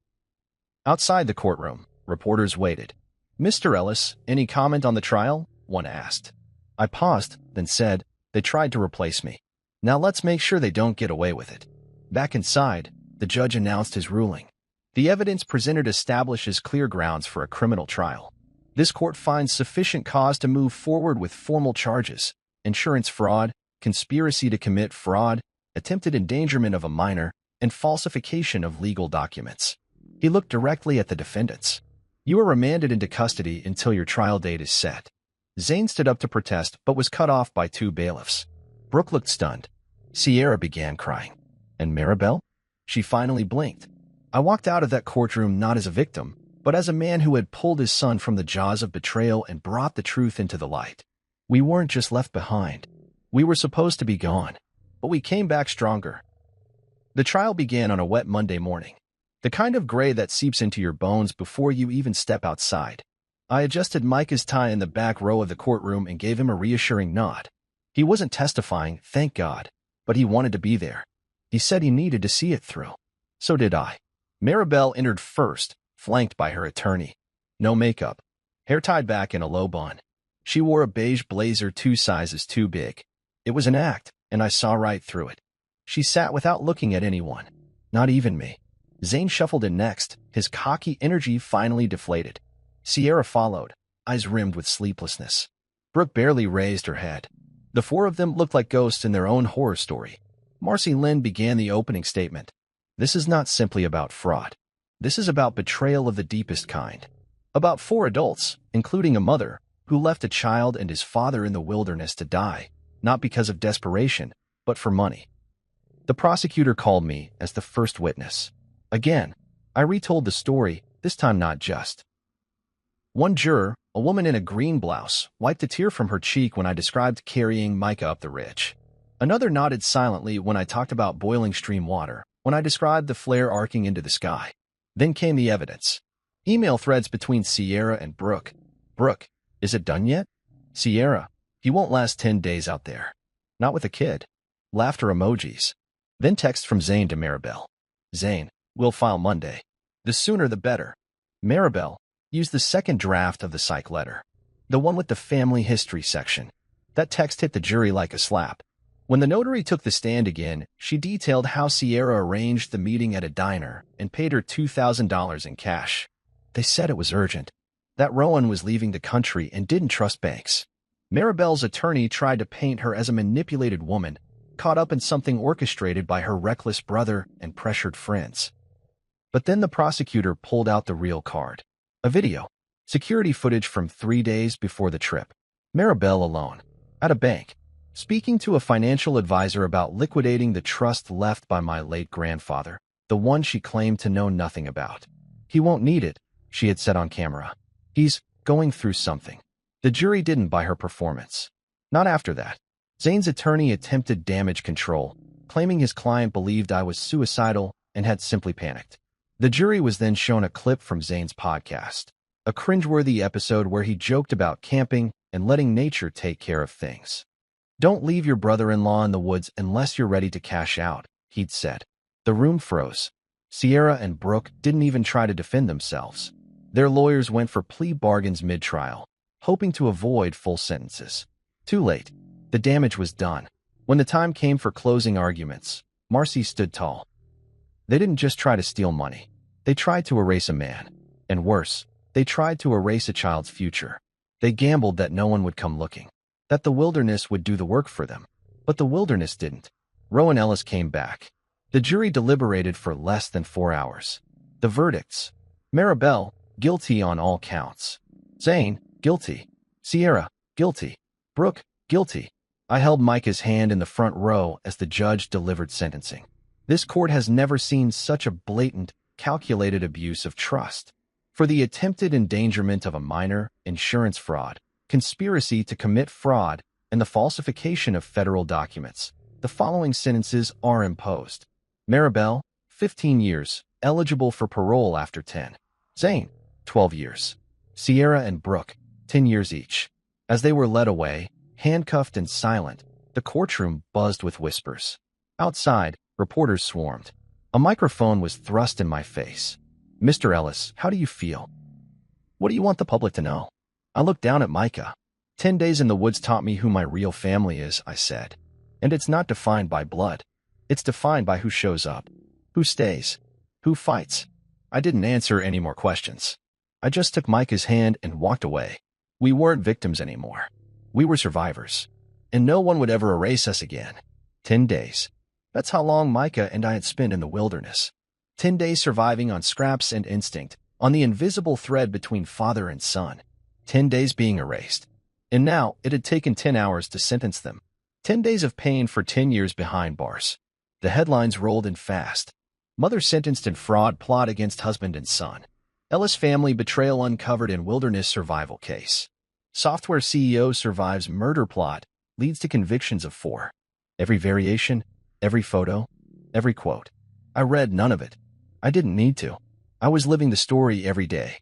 Outside the courtroom, reporters waited. "Mr. Ellis, any comment on the trial?" one asked. I paused, then said, "They tried to replace me. Now let's make sure they don't get away with it." Back inside, the judge announced his ruling. "The evidence presented establishes clear grounds for a criminal trial. This court finds sufficient cause to move forward with formal charges: insurance fraud, conspiracy to commit fraud, attempted endangerment of a minor, and falsification of legal documents." He looked directly at the defendants. "You are remanded into custody until your trial date is set." Zane stood up to protest but was cut off by two bailiffs. Brooke looked stunned. Sierra began crying. And Maribel? She finally blinked. I walked out of that courtroom not as a victim, but as a man who had pulled his son from the jaws of betrayal and brought the truth into the light. We weren't just left behind. We were supposed to be gone, but we came back stronger. The trial began on a wet Monday morning, the kind of gray that seeps into your bones before you even step outside. I adjusted Micah's tie in the back row of the courtroom and gave him a reassuring nod. He wasn't testifying, thank God, but he wanted to be there. He said he needed to see it through. So did I. Maribel entered first, flanked by her attorney. No makeup, hair tied back in a low bun. She wore a beige blazer 2 sizes too big. It was an act, and I saw right through it. She sat without looking at anyone, not even me. Zane shuffled in next, his cocky energy finally deflated. Sierra followed, eyes rimmed with sleeplessness. Brooke barely raised her head. The four of them looked like ghosts in their own horror story. Marcy Lynn began the opening statement. "This is not simply about fraud. This is about betrayal of the deepest kind. About 4 adults, including a mother, who left a child and his father in the wilderness to die, not because of desperation, but for money." The prosecutor called me as the first witness. Again, I retold the story, this time not just. One juror, a woman in a green blouse, wiped a tear from her cheek when I described carrying Micah up the ridge. Another nodded silently when I talked about boiling stream water, when I described the flare arcing into the sky. Then came the evidence. Email threads between Sierra and Brooke. "Brooke, is it done yet?" Sierra, "He won't last 10 days out there. Not with a kid." Laughter emojis. Then text from Zane to Maribel. "Zane, we'll file Monday. The sooner the better." Maribel, "Use the second draft of the psych letter. The one with the family history section." That text hit the jury like a slap. When the notary took the stand again, she detailed how Sierra arranged the meeting at a diner and paid her $2,000 in cash. They said it was urgent, that Rowan was leaving the country and didn't trust banks. Maribel's attorney tried to paint her as a manipulated woman, caught up in something orchestrated by her reckless brother and pressured friends. But then the prosecutor pulled out the real card. A video. Security footage from 3 days before the trip. Maribel alone. At a bank. Speaking to a financial advisor about liquidating the trust left by my late grandfather, the one she claimed to know nothing about. He won't need it, she had said on camera. He's going through something. The jury didn't buy her performance. Not after that. Zane's attorney attempted damage control, claiming his client believed I was suicidal and had simply panicked. The jury was then shown a clip from Zane's podcast, a cringeworthy episode where he joked about camping and letting nature take care of things. Don't leave your brother-in-law in the woods unless you're ready to cash out, he'd said. The room froze. Sierra and Brooke didn't even try to defend themselves. Their lawyers went for plea bargains mid-trial, hoping to avoid full sentences. Too late. The damage was done. When the time came for closing arguments, Marcy stood tall. They didn't just try to steal money. They tried to erase a man. And worse, they tried to erase a child's future. They gambled that no one would come looking, that the wilderness would do the work for them. But the wilderness didn't. Rowan Ellis came back. The jury deliberated for less than 4 hours. The verdicts: Maribel, guilty on all counts. Zane, guilty. Sierra, guilty. Brooke, guilty. I held Micah's hand in the front row as the judge delivered sentencing. This court has never seen such a blatant, calculated abuse of trust. For the attempted endangerment of a minor, insurance fraud, conspiracy to commit fraud, and the falsification of federal documents, the following sentences are imposed. Maribel, 15 years, eligible for parole after 10. Zane, 12 years. Sierra and Brooke, 10 years each. As they were led away, handcuffed and silent, the courtroom buzzed with whispers. Outside, reporters swarmed. A microphone was thrust in my face. Mr. Ellis, how do you feel? What do you want the public to know? I looked down at Micah. 10 days in the woods taught me who my real family is, I said. And it's not defined by blood. It's defined by who shows up, who stays, who fights. I didn't answer any more questions. I just took Micah's hand and walked away. We weren't victims anymore. We were survivors. And no one would ever erase us again. 10 days. That's how long Micah and I had spent in the wilderness. 10 days surviving on scraps and instinct, on the invisible thread between father and son. 10 days being erased. And now it had taken 10 hours to sentence them. 10 days of pain for 10 years behind bars. The headlines rolled in fast. Mother sentenced in fraud plot against husband and son. Ellis family betrayal uncovered in wilderness survival case. Software CEO survives murder plot, leads to convictions of 4. Every variation, every photo, every quote. I read none of it. I didn't need to. I was living the story every day.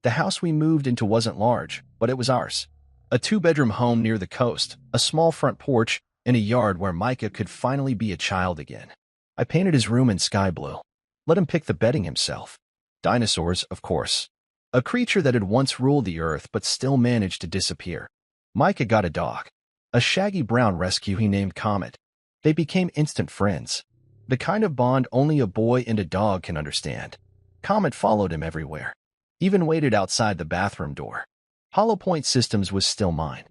The house we moved into wasn't large, but it was ours. A 2-bedroom home near the coast, a small front porch, and a yard where Micah could finally be a child again. I painted his room in sky blue. Let him pick the bedding himself. Dinosaurs, of course. A creature that had once ruled the earth but still managed to disappear. Micah got a dog. A shaggy brown rescue he named Comet. They became instant friends. The kind of bond only a boy and a dog can understand. Comet followed him everywhere. Even waited outside the bathroom door. Hollow Point Systems was still mine.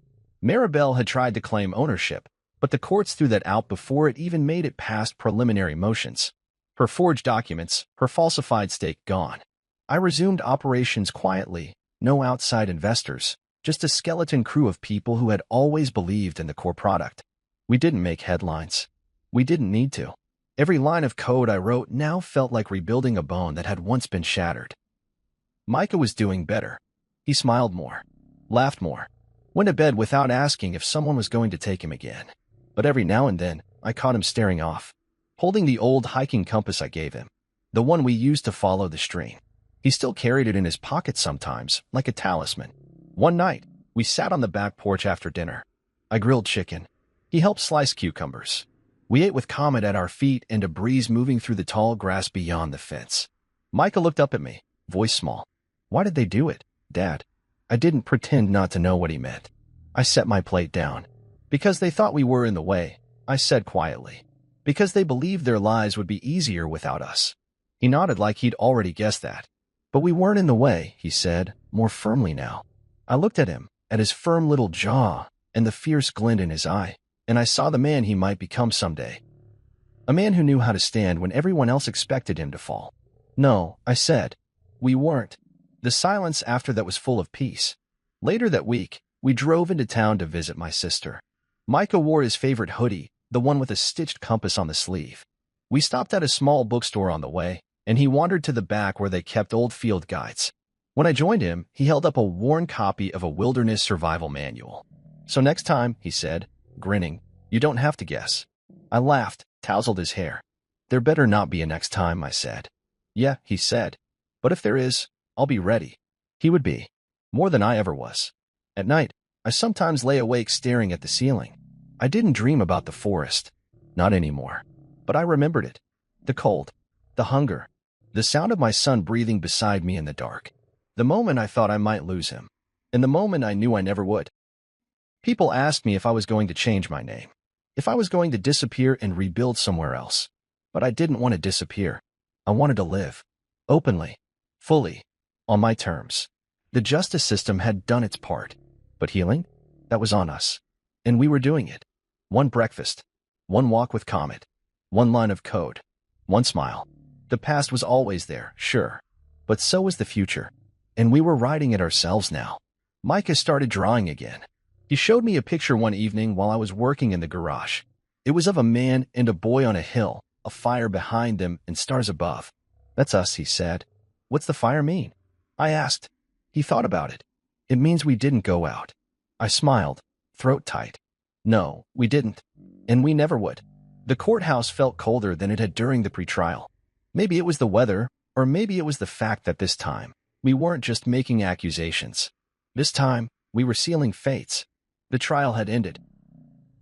Maribel had tried to claim ownership, but the courts threw that out before it even made it past preliminary motions. Her forged documents, her falsified stake gone. I resumed operations quietly, no outside investors, just a skeleton crew of people who had always believed in the core product. We didn't make headlines. We didn't need to. Every line of code I wrote now felt like rebuilding a bone that had once been shattered. Micah was doing better. He smiled more, laughed more, went to bed without asking if someone was going to take him again. But every now and then, I caught him staring off, holding the old hiking compass I gave him, the one we used to follow the stream. He still carried it in his pocket sometimes, like a talisman. One night, we sat on the back porch after dinner. I grilled chicken. He helped slice cucumbers. We ate with Comet at our feet and a breeze moving through the tall grass beyond the fence. Micah looked up at me, voice small. Why did they do it, Dad? I didn't pretend not to know what he meant. I set my plate down. Because they thought we were in the way, I said quietly. Because they believed their lives would be easier without us. He nodded like he'd already guessed that. But we weren't in the way, he said, more firmly now. I looked at him, at his firm little jaw, and the fierce glint in his eye, and I saw the man he might become someday. A man who knew how to stand when everyone else expected him to fall. No, I said. We weren't. The silence after that was full of peace. Later that week, we drove into town to visit my sister. Micah wore his favorite hoodie, the one with a stitched compass on the sleeve. We stopped at a small bookstore on the way, and he wandered to the back where they kept old field guides. When I joined him, he held up a worn copy of a wilderness survival manual. "So next time," he said, grinning, "you don't have to guess." I laughed, tousled his hair. "There better not be a next time," I said. "Yeah," he said, "but if there is, I'll be ready." He would be. More than I ever was. At night, I sometimes lay awake staring at the ceiling. I didn't dream about the forest. Not anymore. But I remembered it. The cold. The hunger. The sound of my son breathing beside me in the dark. The moment I thought I might lose him. And the moment I knew I never would. People asked me if I was going to change my name. If I was going to disappear and rebuild somewhere else. But I didn't want to disappear. I wanted to live. Openly. Fully. On my terms. The justice system had done its part. But healing? That was on us. And we were doing it. One breakfast. One walk with Comet. One line of code. One smile. The past was always there, sure. But so was the future. And we were writing it ourselves now. Micah started drawing again. He showed me a picture one evening while I was working in the garage. It was of a man and a boy on a hill, a fire behind them and stars above. "That's us," he said. "What's the fire mean?" I asked. He thought about it. "It means we didn't go out." I smiled, throat tight. "No, we didn't. And we never would." The courthouse felt colder than it had during the pretrial. Maybe it was the weather, or maybe it was the fact that this time, we weren't just making accusations. This time, we were sealing fates. The trial had ended.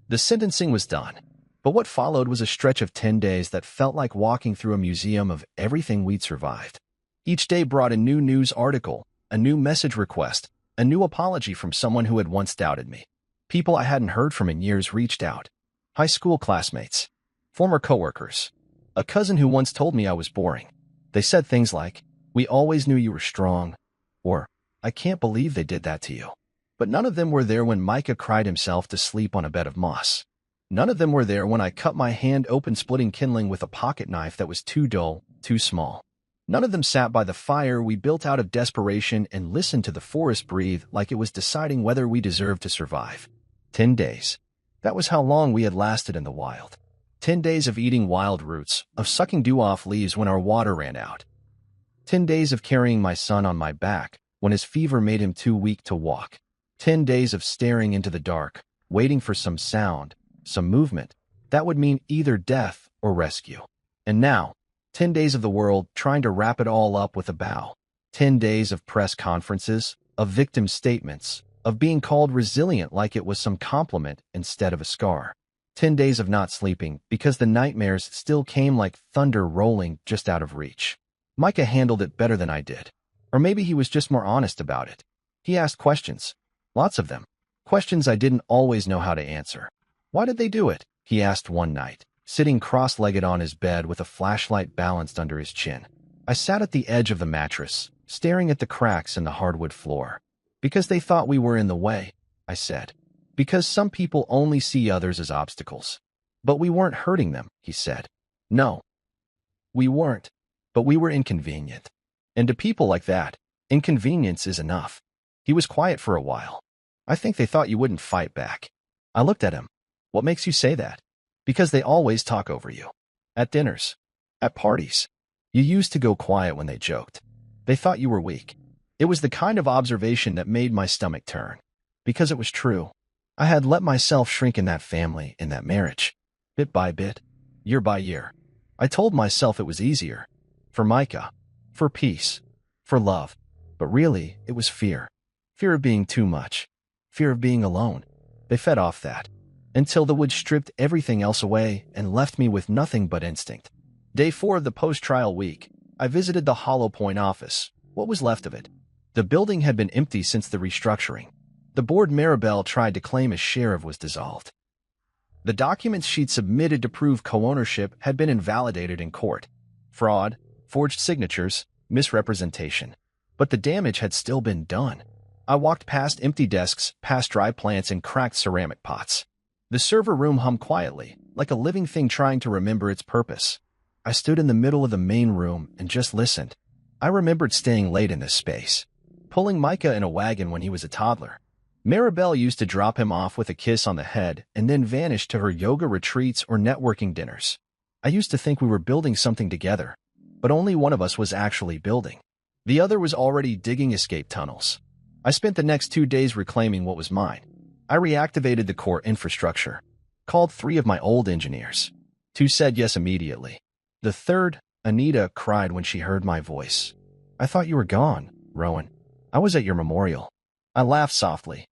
The sentencing was done. But what followed was a stretch of 10 days that felt like walking through a museum of everything we'd survived. Each day brought a new news article, a new message request, a new apology from someone who had once doubted me. People I hadn't heard from in years reached out. High school classmates. Former coworkers. A cousin who once told me I was boring. They said things like, "We always knew you were strong," or, "I can't believe they did that to you." But none of them were there when Micah cried himself to sleep on a bed of moss. None of them were there when I cut my hand open splitting kindling with a pocket knife that was too dull, too small. None of them sat by the fire we built out of desperation and listened to the forest breathe like it was deciding whether we deserved to survive. 10 days. That was how long we had lasted in the wild. 10 days of eating wild roots, of sucking dew off leaves when our water ran out. 10 days of carrying my son on my back when his fever made him too weak to walk. 10 days of staring into the dark, waiting for some sound, some movement, that would mean either death or rescue. And now, 10 days of the world trying to wrap it all up with a bow. 10 days of press conferences, of victim statements, of being called resilient like it was some compliment instead of a scar. 10 days of not sleeping because the nightmares still came like thunder rolling just out of reach. Micah handled it better than I did. Or maybe he was just more honest about it. He asked questions. Lots of them. Questions I didn't always know how to answer. "Why did they do it?" he asked one night, sitting cross-legged on his bed with a flashlight balanced under his chin. I sat at the edge of the mattress, staring at the cracks in the hardwood floor. "Because they thought we were in the way," I said. "Because some people only see others as obstacles." "But we weren't hurting them," he said. "No, we weren't. But we were inconvenient. And to people like that, inconvenience is enough." He was quiet for a while. "I think they thought you wouldn't fight back." I looked at him. "What makes you say that?" "Because they always talk over you. At dinners. At parties. You used to go quiet when they joked. They thought you were weak." It was the kind of observation that made my stomach turn. Because it was true. I had let myself shrink in that family, in that marriage. Bit by bit. Year by year. I told myself it was easier. For Micah. For peace. For love. But really, it was fear. Fear of being too much. Fear of being alone. They fed off that. Until the woods stripped everything else away and left me with nothing but instinct. Day 4 of the post-trial week, I visited the Hollow Point office. What was left of it? The building had been empty since the restructuring. The board Maribel tried to claim a share of was dissolved. The documents she'd submitted to prove co-ownership had been invalidated in court. Fraud, forged signatures, misrepresentation. But the damage had still been done. I walked past empty desks, past dry plants and cracked ceramic pots. The server room hummed quietly, like a living thing trying to remember its purpose. I stood in the middle of the main room and just listened. I remembered staying late in this space, pulling Micah in a wagon when he was a toddler. Maribel used to drop him off with a kiss on the head and then vanish to her yoga retreats or networking dinners. I used to think we were building something together, but only one of us was actually building. The other was already digging escape tunnels. I spent the next 2 days reclaiming what was mine. I reactivated the core infrastructure, called 3 of my old engineers. 2 said yes immediately. The third, Anita, cried when she heard my voice. I thought you were gone, Rowan. I was at your memorial. I laughed softly.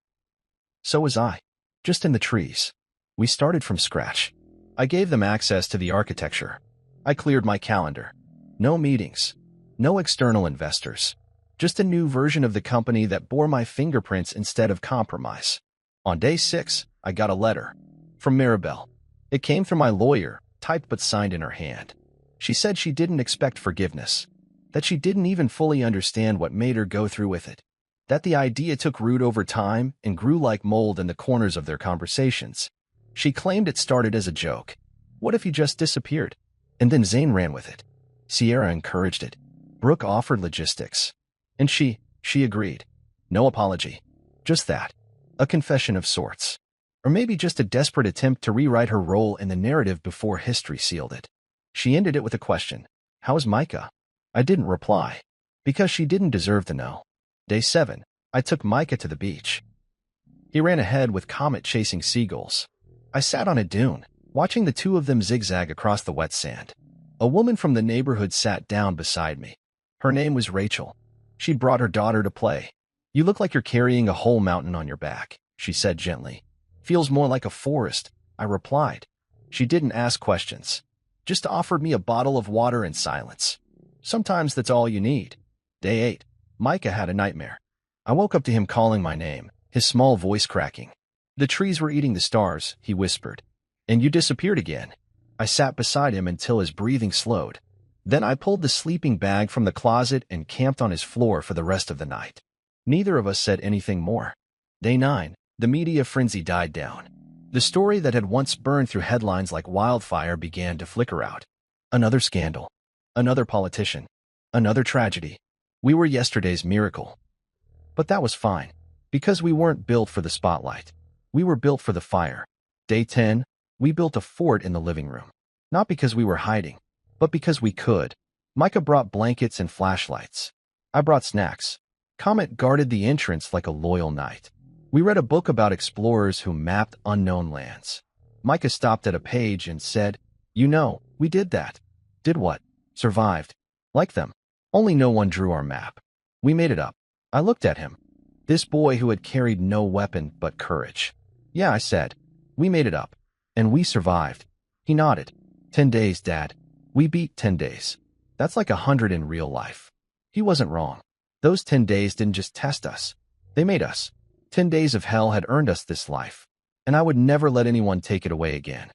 So was I. Just in the trees. We started from scratch. I gave them access to the architecture. I cleared my calendar. No meetings. No external investors. Just a new version of the company that bore my fingerprints instead of compromise. On day 6, I got a letter. From Maribel. It came through my lawyer, typed but signed in her hand. She said she didn't expect forgiveness. That she didn't even fully understand what made her go through with it. That the idea took root over time and grew like mold in the corners of their conversations. She claimed it started as a joke. What if he just disappeared? And then Zane ran with it. Sierra encouraged it. Brooke offered logistics. And she agreed. No apology. Just that. A confession of sorts. Or maybe just a desperate attempt to rewrite her role in the narrative before history sealed it. She ended it with a question. How's Micah? I didn't reply. Because she didn't deserve to know. Day 7, I took Micah to the beach. He ran ahead with Comet chasing seagulls. I sat on a dune, watching the 2 of them zigzag across the wet sand. A woman from the neighborhood sat down beside me. Her name was Rachel. She'd brought her daughter to play. You look like you're carrying a whole mountain on your back, she said gently. Feels more like a forest, I replied. She didn't ask questions. Just offered me a bottle of water in silence. Sometimes that's all you need. Day 8. Micah had a nightmare. I woke up to him calling my name, his small voice cracking. The trees were eating the stars, he whispered. And you disappeared again. I sat beside him until his breathing slowed. Then I pulled the sleeping bag from the closet and camped on his floor for the rest of the night. Neither of us said anything more. Day 9. The media frenzy died down. The story that had once burned through headlines like wildfire began to flicker out. Another scandal. Another politician. Another tragedy. We were yesterday's miracle. But that was fine, because we weren't built for the spotlight. We were built for the fire. Day 10, we built a fort in the living room. Not because we were hiding, but because we could. Micah brought blankets and flashlights. I brought snacks. Comet guarded the entrance like a loyal knight. We read a book about explorers who mapped unknown lands. Micah stopped at a page and said, "You know, we did that." Did what? Survived. Like them. Only no one drew our map. We made it up. I looked at him. This boy who had carried no weapon but courage. Yeah, I said. We made it up. And we survived. He nodded. 10 days, Dad. We beat 10 days. That's like 100 in real life. He wasn't wrong. Those 10 days didn't just test us. They made us. 10 days of hell had earned us this life. And I would never let anyone take it away again.